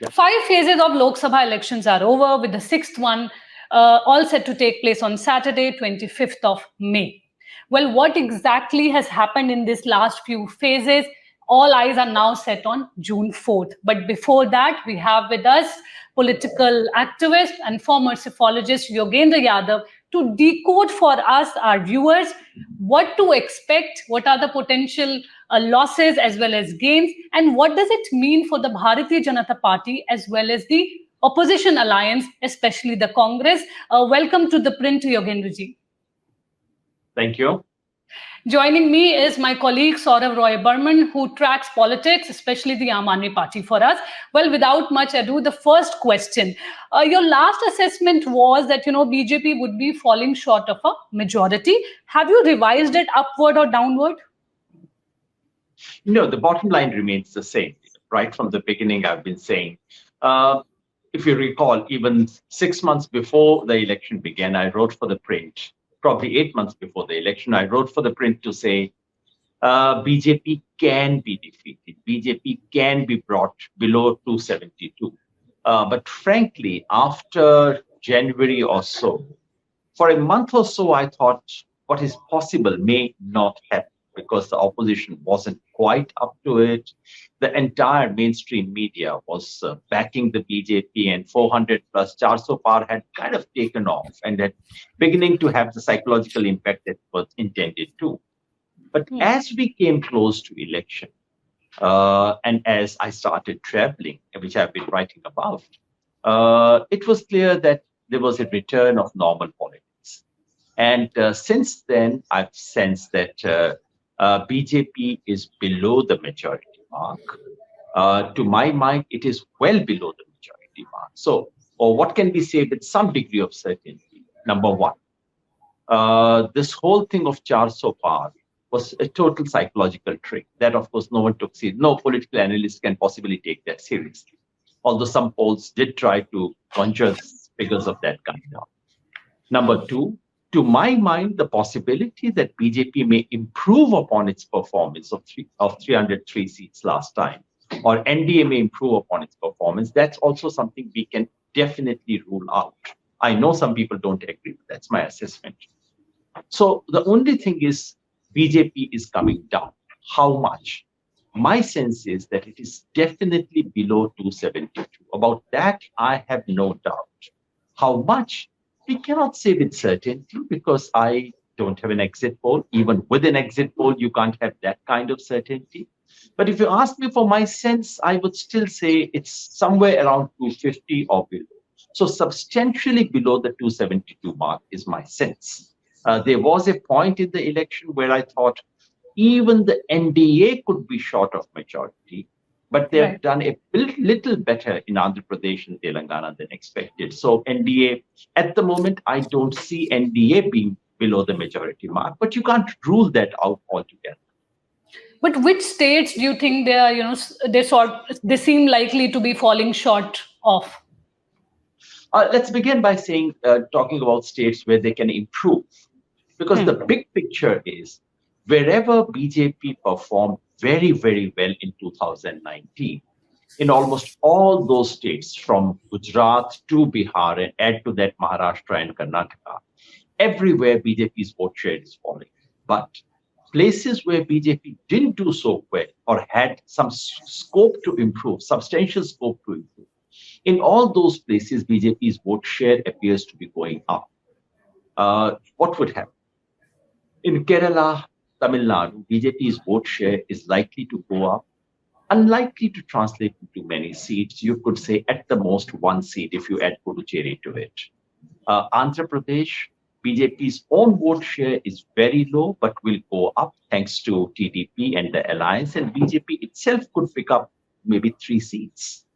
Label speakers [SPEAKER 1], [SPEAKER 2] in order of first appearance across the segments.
[SPEAKER 1] Yeah.
[SPEAKER 2] 5 phases of Lok Sabha elections are over, with the sixth one all set to take place on Saturday, 25th of May. Well, what exactly has happened in these last few phases? All eyes are now set on June 4th. But before that, we have with us political activist and former psephologist Yogendra Yadav to decode for us, our viewers, what to expect, what are the potential losses as well as gains, and what does it mean for the Bharatiya Janata Party as well as the opposition alliance, especially the Congress. Welcome to the print, Yogendra ji.
[SPEAKER 1] Thank you.
[SPEAKER 2] Joining me is my colleague Saurav Roy Burman, who tracks politics, especially the Aam Aadmi Party for us. Well, without much ado, the first question. Your last assessment was that, BJP would be falling short of a majority. Have you revised it upward or downward?
[SPEAKER 1] No, the bottom line remains the same. Right from the beginning, I've been saying, uh, if you recall, even 6 months before the election began, I wrote for the print, probably 8 months before the election, I wrote for the print to say BJP can be defeated. BJP can be brought below 272. But frankly, after January or so, for a month or so, I thought what is possible may not happen because the opposition wasn't quite up to it. The entire mainstream media was backing the BJP, and 400 plus 400 par had kind of taken off and had beginning to have the psychological impact that was intended to. But as we came close to election, and as I started traveling, which I've been writing about, it was clear that there was a return of normal politics. And since then, I've sensed that BJP is below the majority mark. To my mind, it is well below the majority mark. So, or what can we say with some degree of certainty? Number one, this whole thing of 400 par was a total psychological trick that, of course, no one took seriously. No political analyst can possibly take that seriously. Although some polls did try to conjure figures of that kind out. Number two, to my mind, the possibility that BJP may improve upon its performance of 303 seats last time, or NDA may improve upon its performance, that's also something we can definitely rule out. I know some people don't agree, but that's my assessment. So the only thing is BJP is coming down. How much? My sense is that it is definitely below 272. About that, I have no doubt. How much? We cannot say with certainty because I don't have an exit poll. Even with an exit poll, you can't have that kind of certainty. But if you ask me for my sense, I would still say it's somewhere around 250 or below. So substantially below the 272 mark is my sense. There was a point in the election where I thought even the NDA could be short of majority, but they have done a little better in Andhra Pradesh and Telangana than expected. So NDA, at the moment, I don't see NDA being below the majority mark, but you can't rule that out altogether.
[SPEAKER 2] But which states do you think they are, they seem likely to be falling short of?
[SPEAKER 1] Let's begin by talking about states where they can improve, because the big picture is wherever BJP performed very, very well in 2019, in almost all those states from Gujarat to Bihar and add to that Maharashtra and Karnataka, everywhere BJP's vote share is falling. But places where BJP didn't do so well or had some scope to improve, substantial scope to improve, in all those places, BJP's vote share appears to be going up. What would happen? In Kerala, Tamil Nadu, BJP's vote share is likely to go up, unlikely to translate into many seats. You could say at the most one seat if you add Puducherry to it. Andhra Pradesh, BJP's own vote share is very low, but will go up thanks to TDP and the alliance. And BJP itself could pick up maybe 3 seats,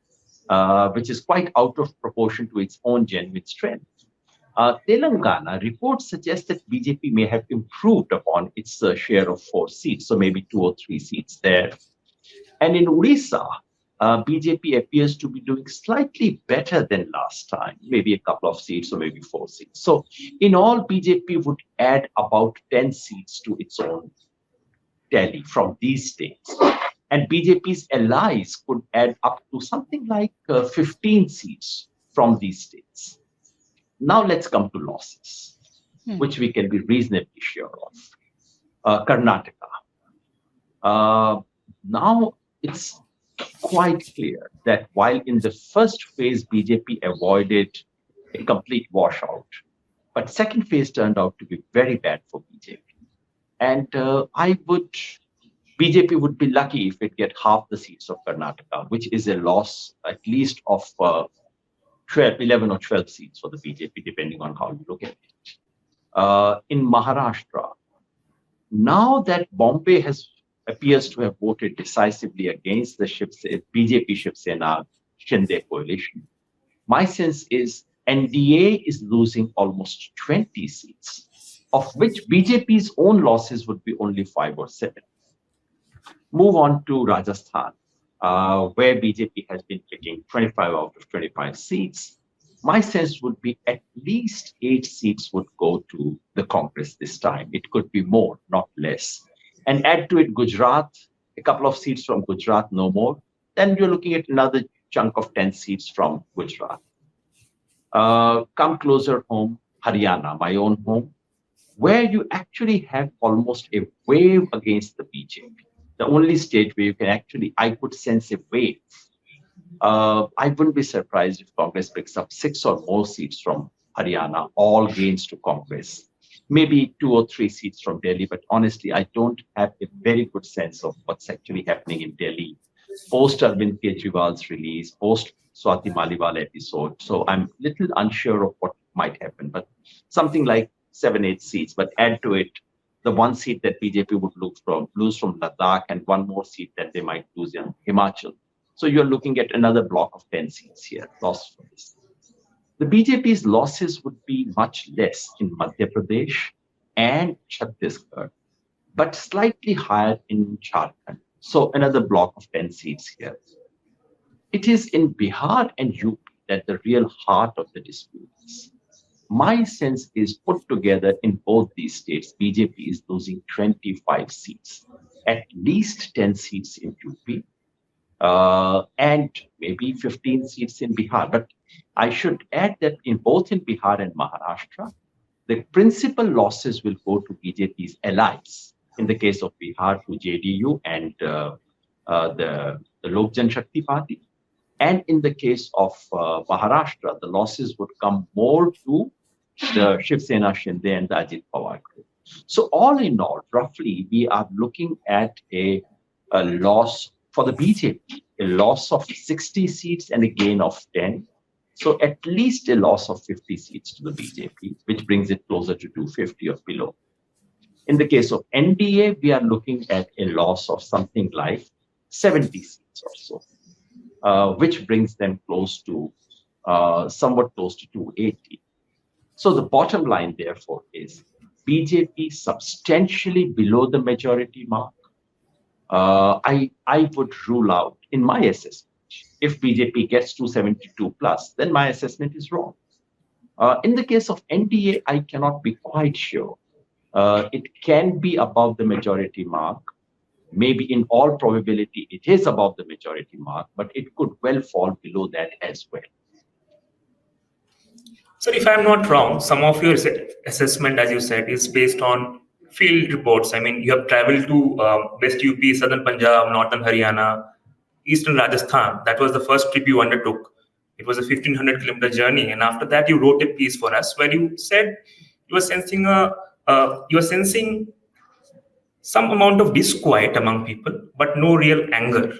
[SPEAKER 1] which is quite out of proportion to its own genuine strength. Telangana reports suggest that BJP may have improved upon its share of 4 seats, so maybe 2 or 3 seats there. And in Odisha, BJP appears to be doing slightly better than last time, maybe a couple of seats or maybe 4 seats. So in all, BJP would add about 10 seats to its own tally from these states. And BJP's allies could add up to something like 15 seats from these states. Now let's come to losses, which we can be reasonably sure of. Karnataka. Now it's quite clear that while in the first phase BJP avoided a complete washout, but second phase turned out to be very bad for BJP. And BJP would be lucky if it get half the seats of Karnataka, which is a loss at least of 11 or 12 seats for the BJP, depending on how you look at it. In Maharashtra, now that Bombay appears to have voted decisively against the BJP Shiv Sena Shinde coalition, my sense is NDA is losing almost 20 seats, of which BJP's own losses would be only 5 or 7. Move on to Rajasthan, where BJP has been taking 25 out of 25 seats. My sense would be at least 8 seats would go to the Congress this time. It could be more, not less. And add to it Gujarat, a couple of seats from Gujarat, no more. Then you're looking at another chunk of 10 seats from Gujarat. Come closer home, Haryana, my own home, where you actually have almost a wave against the BJP. The only state where you can actually, I could sense a wave. I wouldn't be surprised if Congress picks up 6 or more seats from Haryana, all gains to Congress. Maybe 2 or 3 seats from Delhi, but honestly, I don't have a very good sense of what's actually happening in Delhi post Arvind Kejriwal's release, post Swati Maliwal episode. So I'm a little unsure of what might happen, but something like 7, 8 seats, but add to it the 1 seat that BJP would lose from Ladakh and 1 more seat that they might lose in Himachal. So you're looking at another block of 10 seats here, lost for this. The BJP's losses would be much less in Madhya Pradesh and Chhattisgarh, but slightly higher in Jharkhand. So another block of 10 seats here. It is in Bihar and UP that the real heart of the dispute is. My sense is put together in both these states, BJP is losing 25 seats, at least 10 seats in UP, and maybe 15 seats in Bihar. But I should add that in both in Bihar and Maharashtra, the principal losses will go to BJP's allies. In the case of Bihar, to JDU and the Lok Janshakti Party. And in the case of Maharashtra, the losses would come more to the Shiv Sena Shinde and the Ajit Pawar group. So all in all, roughly, we are looking at a loss for the BJP, a loss of 60 seats and a gain of 10. So at least a loss of 50 seats to the BJP, which brings it closer to 250 or below. In the case of NDA, we are looking at a loss of something like 70 seats or so, which brings them close to, somewhat close to 280. So the bottom line, therefore, is BJP substantially below the majority mark. I would rule out, in my assessment, if BJP gets 272 plus, then my assessment is wrong. In the case of NDA, I cannot be quite sure. It can be above the majority mark. Maybe in all probability, it is above the majority mark, but it could well fall below that as well.
[SPEAKER 3] So if I'm not wrong, some of your assessment, as you said, is based on field reports. I mean, you have traveled to West UP, Southern Punjab, Northern Haryana, Eastern Rajasthan. That was the first trip you undertook. It was a 1,500-kilometer journey. And after that, you wrote a piece for us where you said you were sensing some amount of disquiet among people, but no real anger.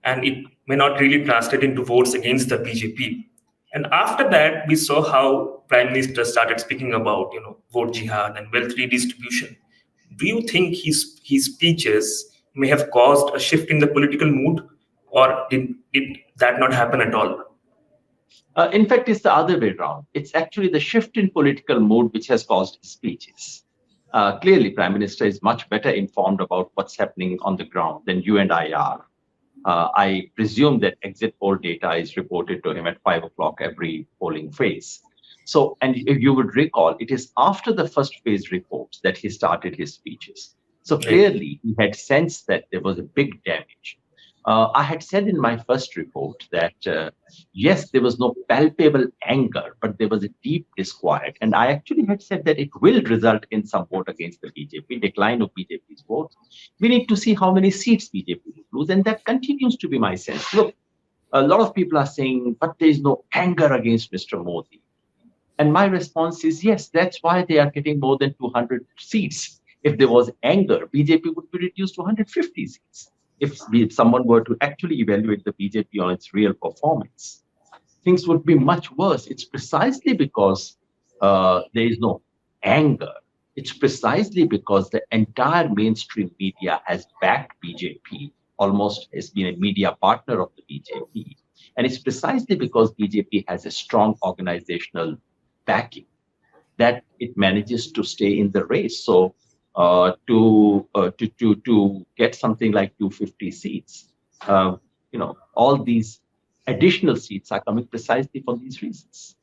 [SPEAKER 3] And it may not really translate into votes against the BJP. And after that, we saw how Prime Minister started speaking about, vote jihad and wealth redistribution. Do you think his speeches may have caused a shift in the political mood, or did that not happen at all?
[SPEAKER 1] In fact, it's the other way around. It's actually the shift in political mood which has caused his speeches. Clearly, Prime Minister is much better informed about what's happening on the ground than you and I are. I presume that exit poll data is reported to him at 5 o'clock every polling phase. So, and if you would recall, it is after the first phase reports that he started his speeches. So clearly, he had sensed that there was a big damage. I had said in my first report that yes, there was no palpable anger, but there was a deep disquiet. And I actually had said that it will result in some vote against the BJP, decline of BJP's votes. We need to see how many seats BJP will lose. And that continues to be my sense. Look, a lot of people are saying, but there is no anger against Mr. Modi. And my response is yes, that's why they are getting more than 200 seats. If there was anger, BJP would be reduced to 150 seats. If someone were to actually evaluate the BJP on its real performance, things would be much worse. It's precisely because there is no anger. It's precisely because the entire mainstream media has backed BJP, almost has been a media partner of the BJP. And it's precisely because BJP has a strong organizational backing that it manages to stay in the race. So to get something like 250 seats, all these additional seats are coming precisely for these reasons.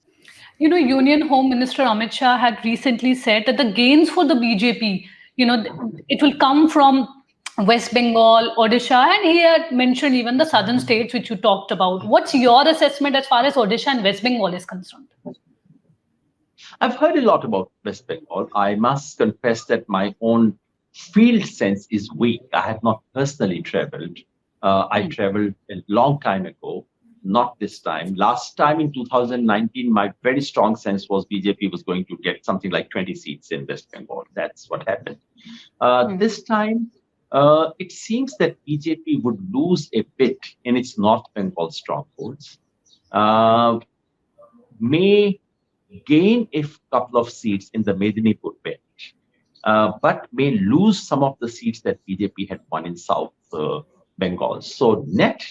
[SPEAKER 2] Union Home Minister Amit Shah had recently said that the gains for the BJP, it will come from West Bengal, Odisha, and he had mentioned even the southern states which you talked about. What's your assessment as far as Odisha and West Bengal is concerned?
[SPEAKER 1] I've heard a lot about West Bengal. I must confess that my own field sense is weak. I have not personally traveled. I traveled a long time ago, not this time. Last time in 2019, my very strong sense was BJP was going to get something like 20 seats in West Bengal. That's what happened. This time, it seems that BJP would lose a bit in its North Bengal strongholds. May gain a couple of seats in the Medinipur belt, but may lose some of the seats that BJP had won in South Bengal. So net,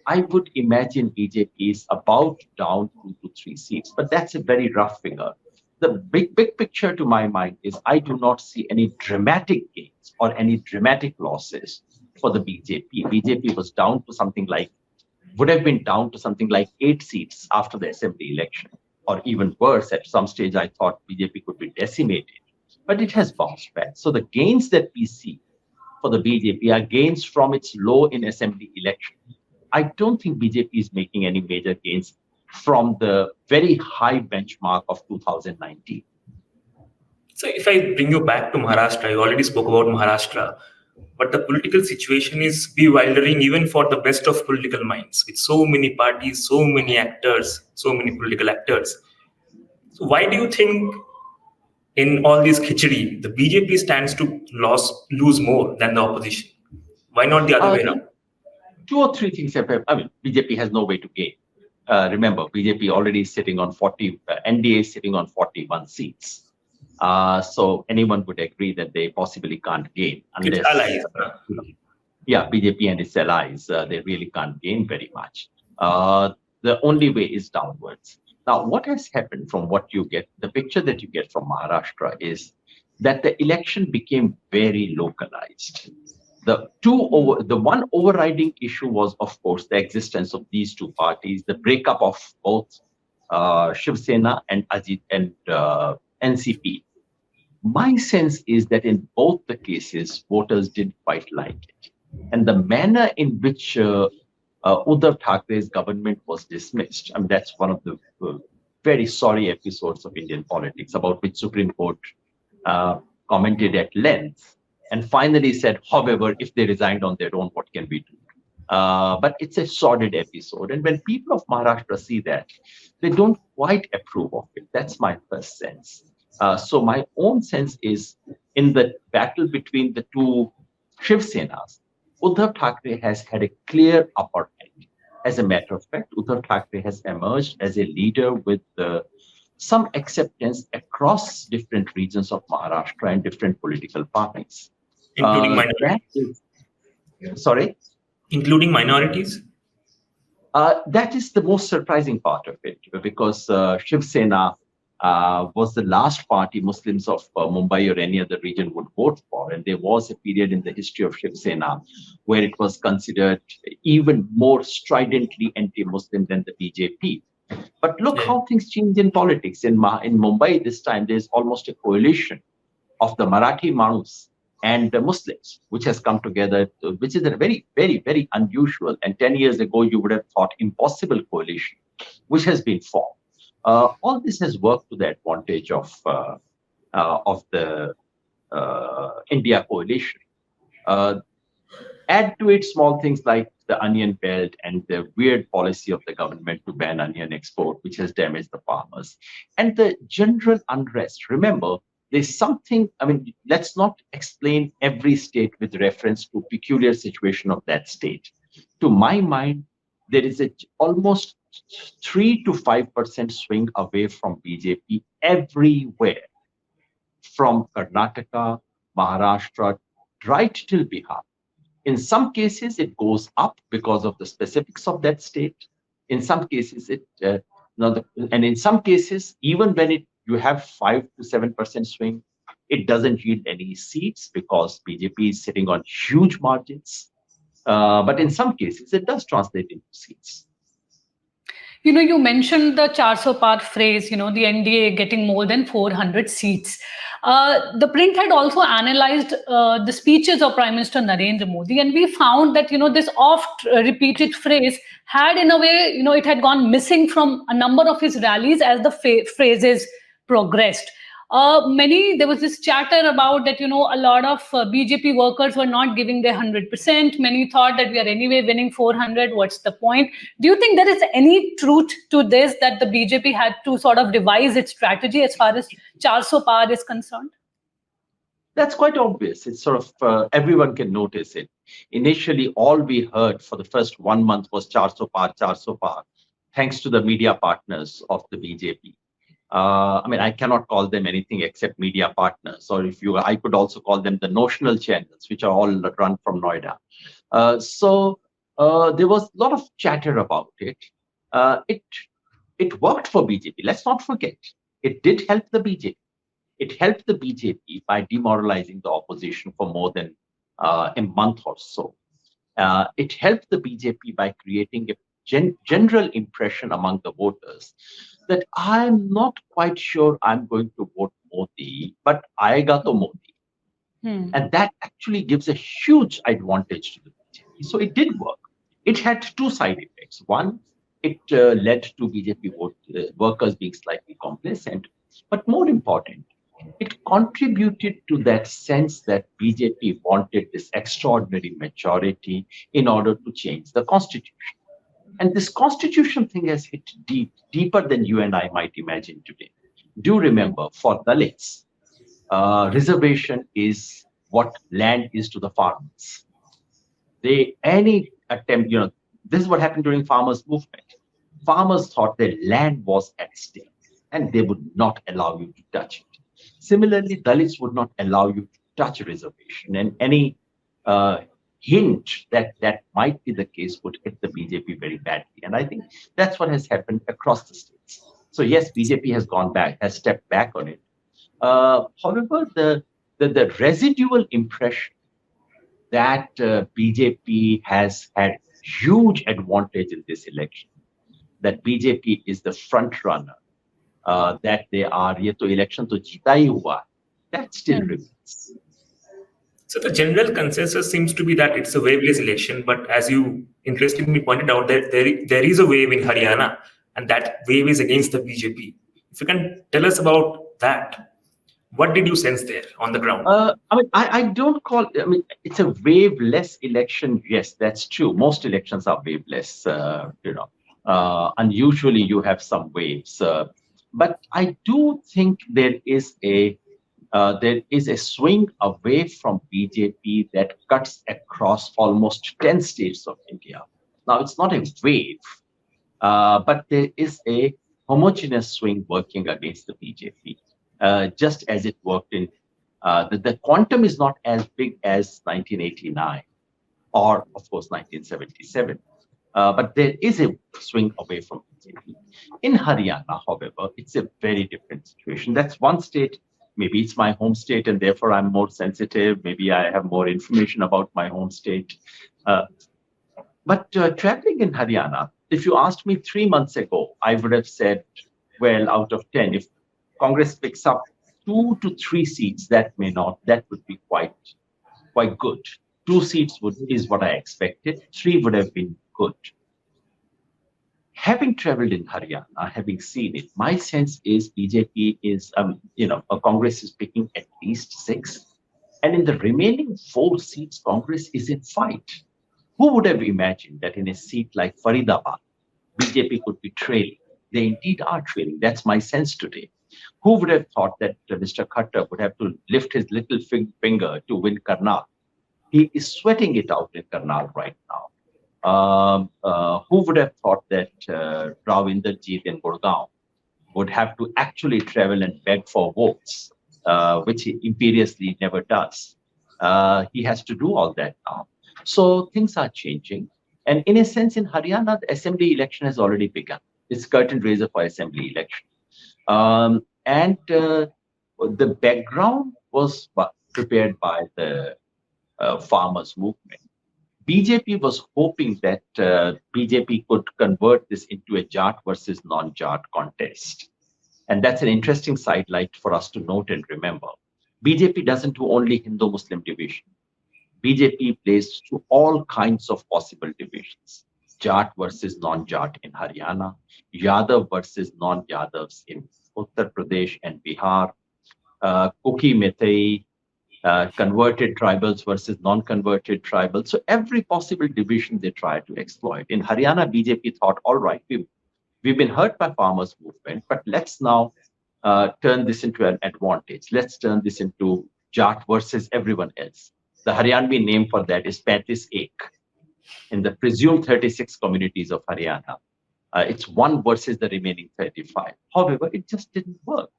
[SPEAKER 1] I would imagine BJP is about down 2 to 3 seats, but that's a very rough figure. The big picture to my mind is I do not see any dramatic gains or any dramatic losses for the BJP. BJP was down to would have been down to something like 8 seats after the assembly election. Or even worse, at some stage, I thought BJP could be decimated, but it has bounced back. So the gains that we see for the BJP are gains from its low in assembly election. I don't think BJP is making any major gains from the very high benchmark of 2019.
[SPEAKER 3] So if I bring you back to Maharashtra, you already spoke about Maharashtra, but the political situation is bewildering even for the best of political minds, with so many parties, so many actors, so many political actors. So why do you think in all this khichdi, the BJP stands to lose more than the opposition? Why not the other way around?
[SPEAKER 1] 2 or 3 things have happened. I mean, BJP has no way to gain. Remember, BJP already is sitting on 40, NDA is sitting on 41 seats. So anyone would agree that they possibly can't gain unless BJP and its allies, they really can't gain very much. The only way is downwards. Now, what has happened from what you get, the picture that you get from Maharashtra is that the election became very localized. The one overriding issue was, of course, the existence of these two parties, the breakup of both Shiv Sena and NCP. My sense is that in both the cases, voters didn't quite like it. And the manner in which Uddhav Thackeray's government was dismissed, I mean, that's one of the very sorry episodes of Indian politics, about which Supreme Court commented at length and finally said, however, if they resigned on their own, what can we do? But it's a sordid episode. And when people of Maharashtra see that, they don't quite approve of it. That's my first sense. So my own sense is in the battle between the two Shiv Senas, Uddhav Thackeray has had a clear upper hand. As a matter of fact, Uddhav Thackeray has emerged as a leader with some acceptance across different regions of Maharashtra and different political parties.
[SPEAKER 3] Including minorities?
[SPEAKER 1] Sorry?
[SPEAKER 3] Including minorities?
[SPEAKER 1] That is the most surprising part of it, because Shiv Sena was the last party Muslims of Mumbai or any other region would vote for. And there was a period in the history of Shiv Sena where it was considered even more stridently anti-Muslim than the BJP. But look how things change in politics. In Mumbai this time, there's almost a coalition of the Marathi Manus and the Muslims, which has come together, which is a very, very, very unusual, and 10 years ago you would have thought impossible coalition, which has been formed. All this has worked to the advantage of the India coalition. Add to it small things like the onion belt and the weird policy of the government to ban onion export, which has damaged the farmers, and the general unrest. Remember, there's something, I mean, let's not explain every state with reference to peculiar situation of that state. To my mind, there is a almost 3 to 5% swing away from BJP everywhere, from Karnataka, Maharashtra, right till Bihar. In some cases, it goes up because of the specifics of that state. In some cases, and in some cases, even when you have 5 to 7% swing, it doesn't yield any seats because BJP is sitting on huge margins. But in some cases, it does translate into seats.
[SPEAKER 2] You mentioned the 400 par phrase, the NDA getting more than 400 seats. The print had also analyzed the speeches of Prime Minister Narendra Modi, and we found that, this oft repeated phrase had, in a way, it had gone missing from a number of his rallies as the phrases progressed. There was this chatter about that, a lot of BJP workers were not giving their 100%. Many thought that we are anyway winning 400. What's the point? Do you think there is any truth to this, that the BJP had to sort of devise its strategy as far as 400 par is concerned?
[SPEAKER 1] That's quite obvious. It's sort of, everyone can notice it. Initially, all we heard for the first 1 month was 400 par, thanks to the media partners of the BJP. I mean, I cannot call them anything except media partners, or I could also call them the notional channels, which are all run from Noida. So there was a lot of chatter about it. It worked for BJP. Let's not forget, it did help the BJP. It helped the BJP by demoralizing the opposition for more than a month or so. It helped the BJP by creating a general impression among the voters that I'm not quite sure I'm going to vote Modi, but I got to Modi. And that actually gives a huge advantage to the BJP. So it did work. It had two side effects. One, it led to BJP workers being slightly complacent, but more important, it contributed to that sense that BJP wanted this extraordinary majority in order to change the constitution. And this constitution thing has hit deeper than you and I might imagine today. Do remember, for Dalits, reservation is what land is to the farmers. Any attempt, this is what happened during farmers' movement. Farmers thought their land was at stake and they would not allow you to touch it. Similarly, Dalits would not allow you to touch reservation, and any hint that that might be the case would hit the BJP very badly. And I think that's what has happened across the states. So yes, BJP has stepped back on it. However, the residual impression that BJP has had huge advantage in this election, that BJP is the front runner, that they are ye to election to jeeta hi hua, that still remains.
[SPEAKER 3] So the general consensus seems to be that it's a waveless election, but as you interestingly pointed out, that there is a wave in Haryana, and that wave is against the BJP. If you can tell us about that, what did you sense there on the ground?
[SPEAKER 1] I mean, I don't call. I mean, it's a waveless election. Yes, that's true. Most elections are waveless. Unusually you have some waves, but I do think there is a swing away from BJP that cuts across almost 10 states of India. Now, it's not a wave, but there is a homogeneous swing working against the BJP, just as it worked in the quantum is not as big as 1989 or, of course, 1977. But there is a swing away from BJP. In Haryana, however, it's a very different situation. That's one state. Maybe it's my home state, and therefore I'm more sensitive. Maybe I have more information about my home state. But traveling in Haryana, if you asked me 3 months ago, I would have said, well, out of 10, if Congress picks up 2 to 3 seats, that would be quite quite good. 2 seats is what I expected. 3 would have been good. Having traveled in Haryana, having seen it, my sense is BJP is, Congress is picking at least 6. And in the remaining 4 seats, Congress is in fight. Who would have imagined that in a seat like Faridabad, BJP could be trailing? They indeed are trailing. That's my sense today. Who would have thought that Mr. Khattar would have to lift his little finger to win Karnal? He is sweating it out in Karnal right now. Who would have thought that Rao Inderjeet in Gurgaon would have to actually travel and beg for votes, which he imperiously never does. He has to do all that now. So things are changing. And in a sense, in Haryana, the assembly election has already begun. It's curtain raiser for assembly election. And the background was prepared by the farmers' movement. BJP was hoping that BJP could convert this into a Jat versus non-Jat contest. And that's an interesting sidelight for us to note and remember. BJP doesn't do only Hindu-Muslim division. BJP plays to all kinds of possible divisions. Jat versus non-Jat in Haryana, Yadav versus non-Yadavs in Uttar Pradesh and Bihar, Kuki Meitei, converted tribals versus non-converted tribals. So every possible division they try to exploit. In Haryana, BJP thought, all right, we've been hurt by farmers' movement, but let's now turn this into an advantage. Let's turn this into Jat versus everyone else. The Haryanvi name for that is 35 Ek. In the presumed 36 communities of Haryana, it's 1 versus the remaining 35. However, it just didn't work.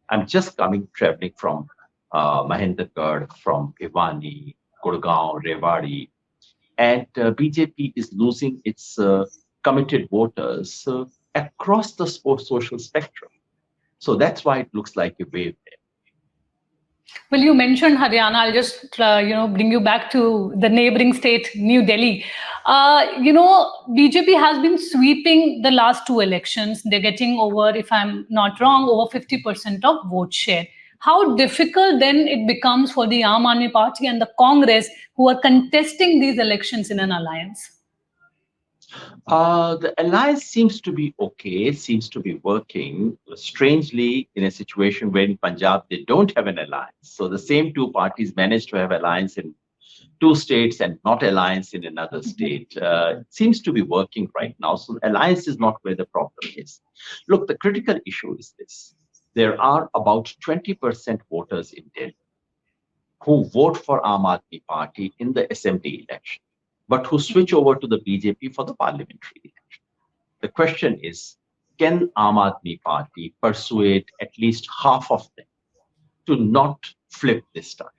[SPEAKER 1] I'm just traveling from Mahendragarh, from Bhiwani, Gurgaon, Rewari, and BJP is losing its committed voters across the social spectrum. So that's why it looks like a wave there.
[SPEAKER 2] Well, you mentioned Haryana. I'll just bring you back to the neighboring state, New Delhi. BJP has been sweeping the last 2 elections. They're getting over, if I'm not wrong, over 50% of vote share. How difficult then it becomes for the Aam Aadmi Party and the Congress who are contesting these elections in an alliance?
[SPEAKER 1] The alliance seems to be okay, seems to be working. Strangely, in a situation where in Punjab they don't have an alliance. So the same 2 parties managed to have alliance in 2 states and not alliance in another state. It seems to be working right now. So alliance is not where the problem is. Look, the critical issue is this. There are about 20% voters in Delhi who vote for Aam Aadmi Party in the assembly election, but who switch over to the BJP for the parliamentary election. The question is, can Aam Aadmi Party persuade at least half of them to not flip this time?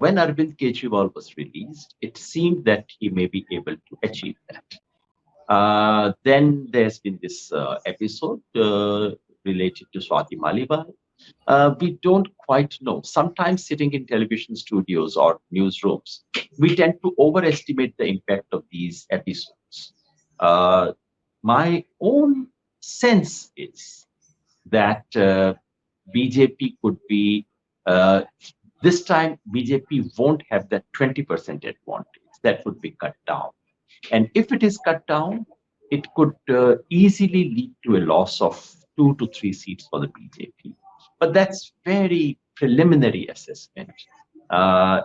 [SPEAKER 1] When Arvind Kejriwal was released, it seemed that he may be able to achieve that. Then there's been this episode related to Swati Maliwal. We don't quite know. Sometimes sitting in television studios or newsrooms, we tend to overestimate the impact of these episodes. My own sense is that BJP could be, this time BJP won't have that 20% advantage. That would be cut down. And if it is cut down, it could easily lead to a loss of 2 to 3 seats for the BJP. But that's very preliminary assessment.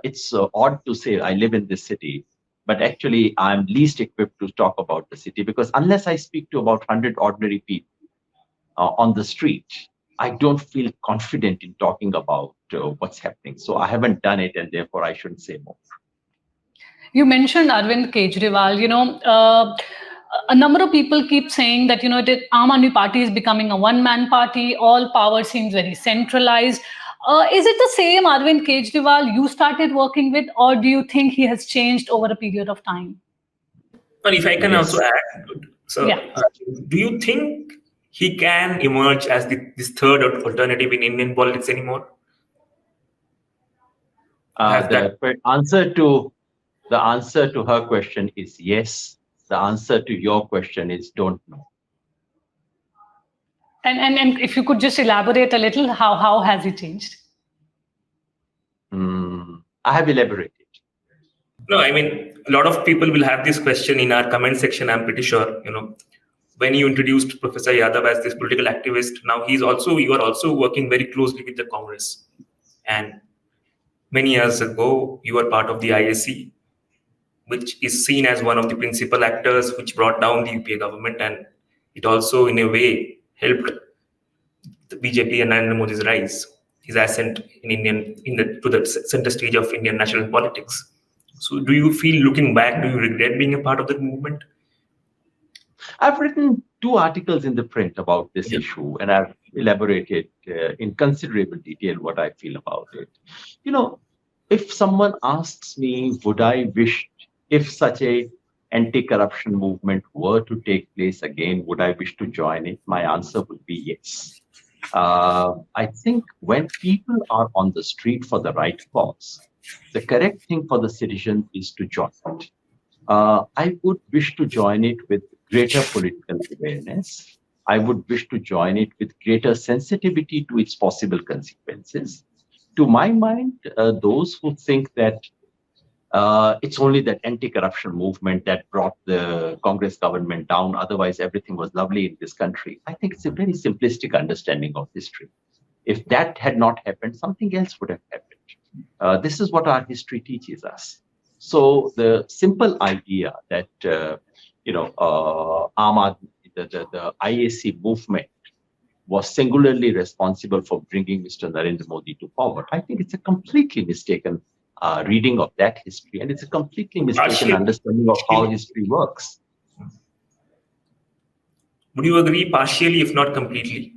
[SPEAKER 1] It's odd to say I live in this city, but actually I'm least equipped to talk about the city because unless I speak to about 100 ordinary people on the street, I don't feel confident in talking about what's happening. So I haven't done it, and therefore I shouldn't say more.
[SPEAKER 2] You mentioned Arvind Kejriwal. A number of people keep saying that, the Aam Aadmi Party is becoming a one-man party. All power seems very centralized. Is it the same Arvind Kejriwal you started working with, or do you think he has changed over a period of time?
[SPEAKER 3] But if I can also add, so
[SPEAKER 2] Yeah.
[SPEAKER 3] Do you think he can emerge as this third alternative in Indian politics anymore?
[SPEAKER 1] The answer to her question is yes. The answer to your question is don't know.
[SPEAKER 2] And if you could just elaborate a little, how has it changed?
[SPEAKER 1] I have elaborated.
[SPEAKER 3] No, I mean, a lot of people will have this question in our comment section. I'm pretty sure, when you introduced Professor Yadav as this political activist, now you are also working very closely with the Congress. And many years ago, you were part of the IAC, which is seen as one of the principal actors which brought down the UPA government, and it also, in a way, helped the BJP and Narendra Modi's rise, his ascent to the center stage of Indian national politics. So, do you feel, looking back, do you regret being a part of that movement?
[SPEAKER 1] I've written 2 articles in ThePrint about this issue, and I've elaborated in considerable detail what I feel about it. If someone asks me, would I wish, if such a anti-corruption movement were to take place again, would I wish to join it? My answer would be yes. I think when people are on the street for the right cause, the correct thing for the citizen is to join it. I would wish to join it with greater political awareness. I would wish to join it with greater sensitivity to its possible consequences. To my mind, those who think that it's only that anti-corruption movement that brought the Congress government down, otherwise everything was lovely in this country, I think it's a very simplistic understanding of history. If that had not happened, something else would have happened. This is what our history teaches us. So the simple idea that the IAC movement was singularly responsible for bringing Mr. Narendra Modi to power, I think it's a completely mistaken reading of that history, and it's a completely mistaken understanding of how history works.
[SPEAKER 3] Would you agree partially, if not completely?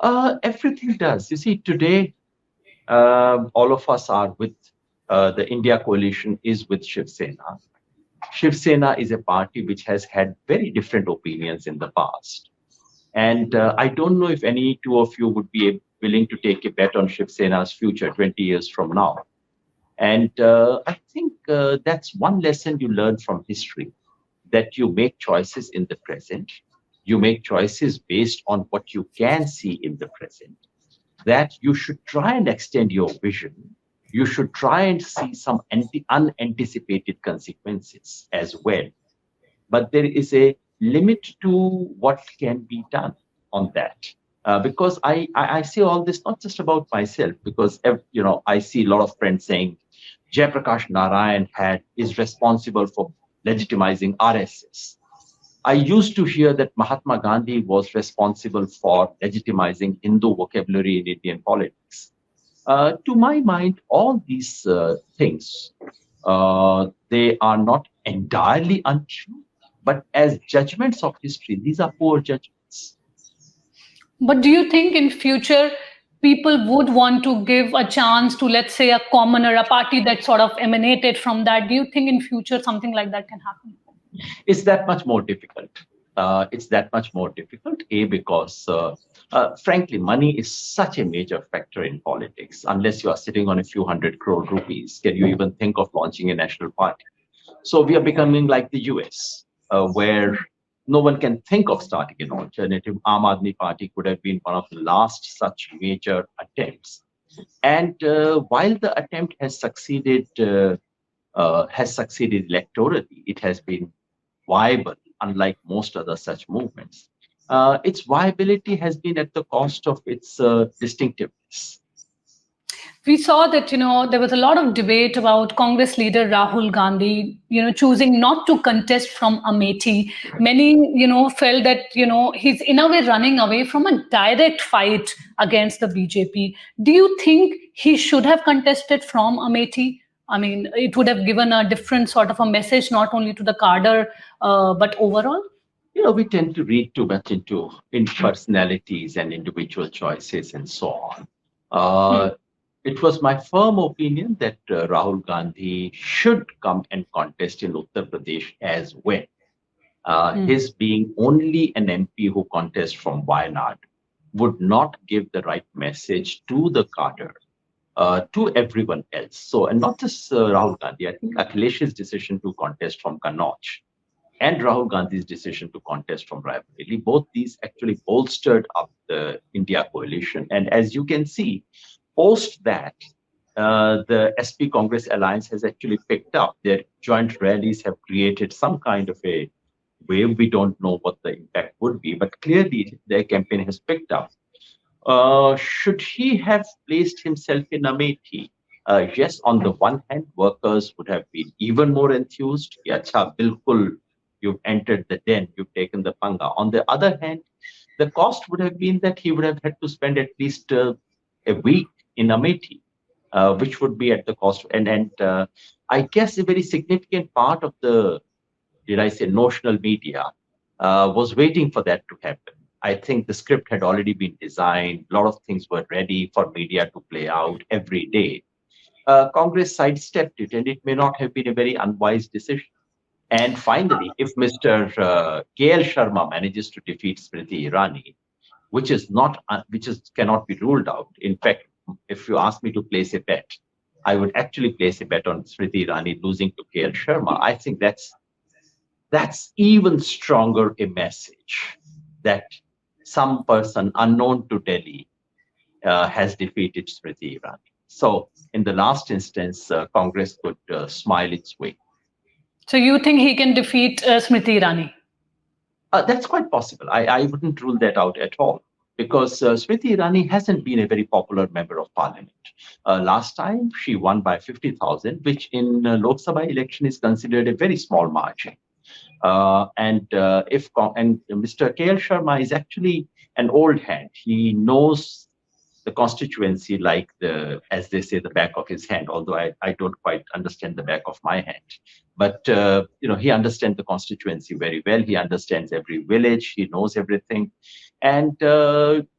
[SPEAKER 1] Everything does. You see, today, all of us are with the India coalition is with Shiv Sena. Shiv Sena is a party which has had very different opinions in the past. And I don't know if any 2 of you would be willing to take a bet on Shiv Sena's future 20 years from now. And I think that's one lesson you learn from history, that you make choices in the present. You make choices based on what you can see in the present, that you should try and extend your vision. You should try and see some unanticipated consequences as well. But there is a limit to what can be done on that. Because I see all this not just about myself, because I see a lot of friends saying Jayaprakash Narayan is responsible for legitimizing RSS. I used to hear that Mahatma Gandhi was responsible for legitimizing Hindu vocabulary in Indian politics. To my mind, all these things, they are not entirely untrue, but as judgments of history, these are poor judgments.
[SPEAKER 2] But do you think in future people would want to give a chance to, let's say, a commoner, a party that sort of emanated from that? Do you think in future something like that can happen?
[SPEAKER 1] It's that much more difficult. It's that much more difficult, because frankly, money is such a major factor in politics. Unless you are sitting on a few 100 crore rupees, can you even think of launching a national party? So we are becoming like the US, where no one can think of starting an alternative. Aam Aadmi Party could have been one of the last such major attempts. And while the attempt has succeeded electorally, it has been viable, unlike most other such movements. Its viability has been at the cost of its distinctiveness.
[SPEAKER 2] We saw that, there was a lot of debate about Congress leader Rahul Gandhi, choosing not to contest from Amethi. Many, felt that, he's in a way running away from a direct fight against the BJP. Do you think he should have contested from Amethi? I mean, it would have given a different sort of a message, not only to the cadre, but overall?
[SPEAKER 1] We tend to read too much into personalities and individual choices and so on. It was my firm opinion that Rahul Gandhi should come and contest in Uttar Pradesh as well. His being only an MP who contests from Wayanad would not give the right message to the cadre, to everyone else. So, and not just Rahul Gandhi, I think Akhilesh's decision to contest from Kannauj and Rahul Gandhi's decision to contest from Raebareli, both these actually bolstered up the India coalition. And as you can see, post that, the SP Congress alliance has actually picked up. Their joint rallies have created some kind of a wave. We don't know what the impact would be, but clearly their campaign has picked up. Should he have placed himself in Amethi? Yes, on the one hand, workers would have been even more enthused. Yeah, acha, bilkul, you've entered the den, you've taken the panga. On the other hand, the cost would have been that he would have had to spend at least a week in Amethi, which would be at the cost. And I guess a very significant part of the, did I say, notional media was waiting for that to happen. I think the script had already been designed. A lot of things were ready for media to play out every day. Congress sidestepped it, and it may not have been a very unwise decision. And finally, if Mr. KL Sharma manages to defeat Smriti Irani, which is cannot be ruled out. In fact, if you ask me to place a bet, I would actually place a bet on Smriti Irani losing to KL Sharma. I think that's even stronger a message that some person unknown to Delhi has defeated Smriti Irani. So in the last instance, Congress could smile its way.
[SPEAKER 2] So you think he can defeat Smriti Irani?
[SPEAKER 1] That's quite possible. I wouldn't rule that out at all, because Smriti Irani hasn't been a very popular member of parliament. Last time she won by 50,000, which in Lok Sabha election is considered a very small margin. And Mr. KL Sharma is actually an old hand. He knows the constituency like as they say, the back of his hand, although I don't quite understand the back of my hand. But, he understands the constituency very well. He understands every village. He knows everything. And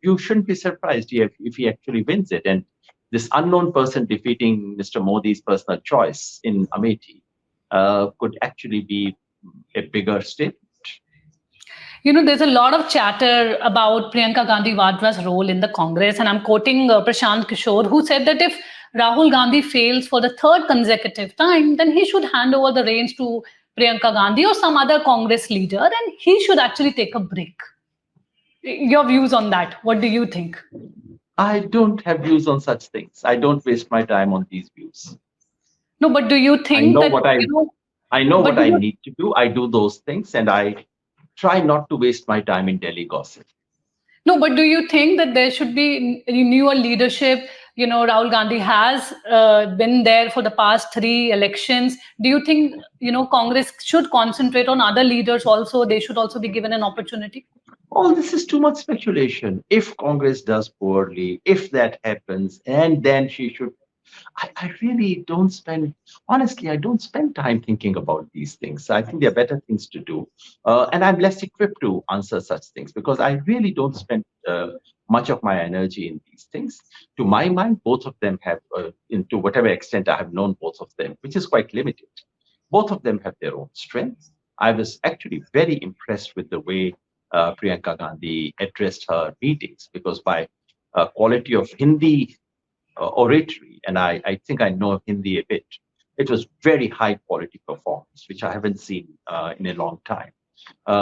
[SPEAKER 1] you shouldn't be surprised if he actually wins it. And this unknown person defeating Mr. Modi's personal choice in Amethi could actually be a bigger statement.
[SPEAKER 2] There's a lot of chatter about Priyanka Gandhi Vadra's role in the Congress, and I'm quoting Prashant Kishore, who said that if Rahul Gandhi fails for the third consecutive time, then he should hand over the reins to Priyanka Gandhi or some other Congress leader, and he should actually take a break. Your views on that? What do you think?
[SPEAKER 1] I don't have views on such things. I don't waste my time on these views.
[SPEAKER 2] No, but do you think
[SPEAKER 1] I know what I need to do. I do those things, and I try not to waste my time in Delhi gossip.
[SPEAKER 2] No, but do you think that there should be newer leadership? Rahul Gandhi has been there for the past 3 elections. Do you think, Congress should concentrate on other leaders also? They should also be given an opportunity?
[SPEAKER 1] Oh, this is too much speculation. If Congress does poorly, if that happens, and then she should. I really don't spend, honestly, I don't spend time thinking about these things. I think there are better things to do. And I'm less equipped to answer such things because I really don't spend much of my energy in these things. To my mind, both of them have, to whatever extent I have known both of them, which is quite limited, both of them have their own strengths. I was actually very impressed with the way Priyanka Gandhi addressed her meetings, because by quality of Hindi oratory, and I think I know Hindi a bit, it was very high quality performance, which I haven't seen in a long time.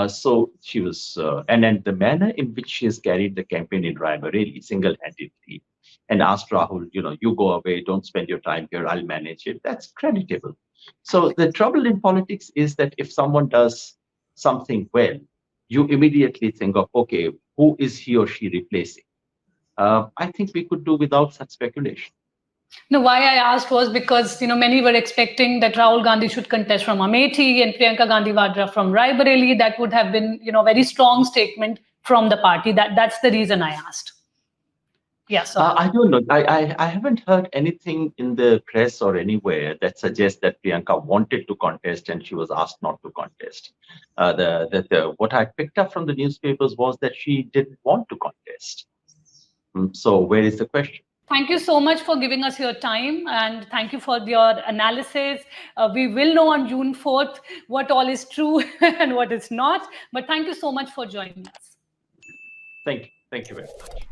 [SPEAKER 1] So she was, and then the manner in which she has carried the campaign in Raebareli single-handedly and asked Rahul, you go away, don't spend your time here, I'll manage it. That's creditable. So the trouble in politics is that if someone does something well, you immediately think of, okay, who is he or she replacing? I think we could do without such speculation.
[SPEAKER 2] No, why I asked was because, many were expecting that Rahul Gandhi should contest from Amethi and Priyanka Gandhi Vadra from Raebareli. That would have been, very strong statement from the party. That's the reason I asked. Yes.
[SPEAKER 1] I don't know. I haven't heard anything in the press or anywhere that suggests that Priyanka wanted to contest and she was asked not to contest. What I picked up from the newspapers was that she didn't want to contest. So where is the question?
[SPEAKER 2] Thank you so much for giving us your time, and thank you for your analysis. We will know on June 4th what all is true and what is not. But thank you so much for joining us.
[SPEAKER 1] Thank you very much.